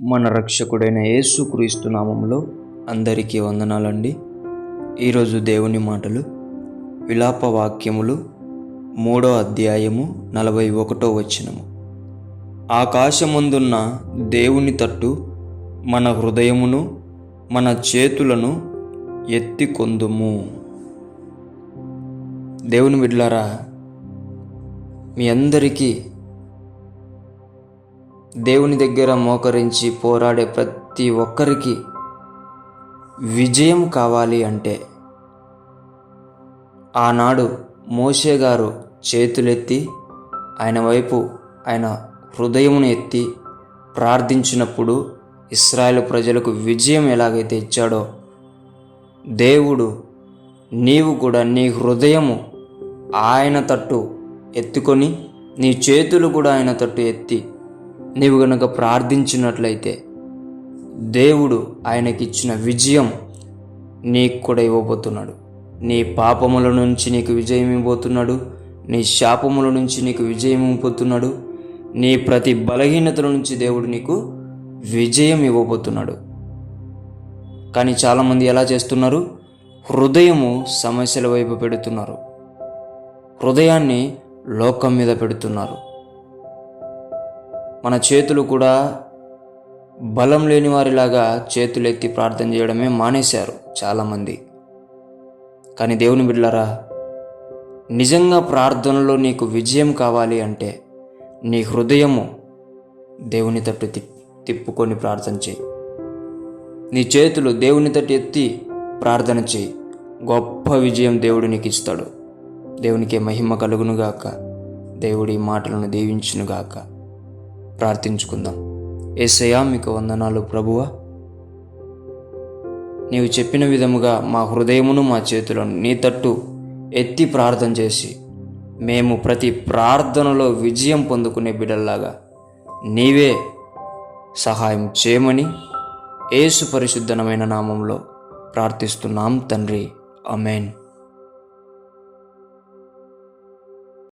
మన రక్షకుడైన యేసుక్రీస్తు నామములో అందరికీ వందనాలండి. ఈరోజు దేవుని మాటలు విలాప వాక్యములు 3వ అధ్యాయము 41వ వచనము. ఆకాశమందున్న దేవుని తట్టు మన హృదయమును మన చేతులను ఎత్తి కొందుము. దేవుని బిడ్డలారా, మీ అందరికీ దేవుని దగ్గర మోకరించి పోరాడే ప్రతి ఒక్కరికి విజయం కావాలి అంటే, ఆనాడు మోషే గారు చేతులెత్తి ఆయన వైపు ఆయన హృదయమును ఎత్తి ప్రార్థించినప్పుడు ఇశ్రాయేలు ప్రజలకు విజయం ఎలాగైతే ఇచ్చాడో, దేవుడు నీవు కూడా నీ హృదయము ఆయన తట్టు ఎత్తుకొని నీ చేతులు కూడా ఆయన తట్టు ఎత్తి నీవు గనుక ప్రార్థించినట్లయితే దేవుడు ఆయనకిచ్చిన విజయం నీకు కూడా ఇవ్వబోతున్నాడు. నీ పాపముల నుంచి నీకు విజయం ఇవ్వబోతున్నాడు. నీ శాపముల నుంచి నీకు విజయం ఇవ్వబోతున్నాడు. నీ ప్రతి బలహీనతల నుంచి దేవుడు నీకు విజయం ఇవ్వబోతున్నాడు. కానీ చాలామంది ఎలా చేస్తున్నారు? హృదయము సమస్యల వైపు పెడుతున్నారు, హృదయాన్ని లోకం మీద పెడుతున్నారు. మన చేతులు కూడా బలం లేని వారిలాగా చేతులెత్తి ప్రార్థన చేయడమే మానేశారు చాలామంది. కానీ దేవుని బిడ్డలారా, నిజంగా ప్రార్థనలో నీకు విజయం కావాలి అంటే నీ హృదయము దేవుని తట్టు తిప్పుకొని ప్రార్థన చేయి. నీ చేతులు దేవుని తట్టు ఎత్తి ప్రార్థన చేయి. గొప్ప విజయం దేవుడు నీకు ఇస్తాడు. దేవునికే మహిమ కలుగునుగాక. దేవుడి మాటలను దీవించునుగాక. ప్రార్థించుకుందాం. యేసయ్యా, మీకు వందనాలు ప్రభువా. నీవు చెప్పిన విధముగా మా హృదయమును మా చేతులను నీ తట్టు ఎత్తి ప్రార్థన చేసి మేము ప్రతి ప్రార్థనలో విజయం పొందుకునే బిడ్డల్లాగా నీవే సహాయం చేయమని యేసు పరిశుద్ధమైన నామంలో ప్రార్థిస్తున్నాం తండ్రి. ఆమేన్.